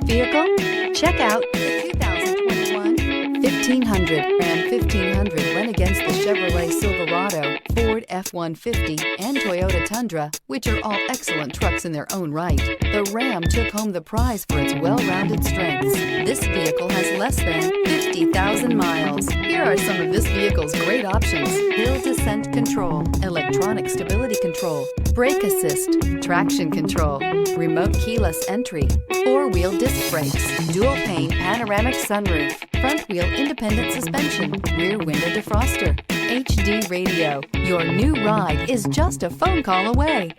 vehicle? Check out the 2021 1500. Ram 1500 went against the Chevrolet Silverado, Ford F-150, and Toyota Tundra, which are all excellent trucks in their own right. The Ram took home the prize for its well-rounded strengths. This vehicle has less than 50,000 miles. Here are some of this vehicle's great options: hill descent control, electronic stability control, brake assist, traction control, remote keyless entry, four-wheel disc brakes, dual pane panoramic sunroof, front wheel independent suspension, rear window defroster, HD radio. Your new ride is just a phone call away.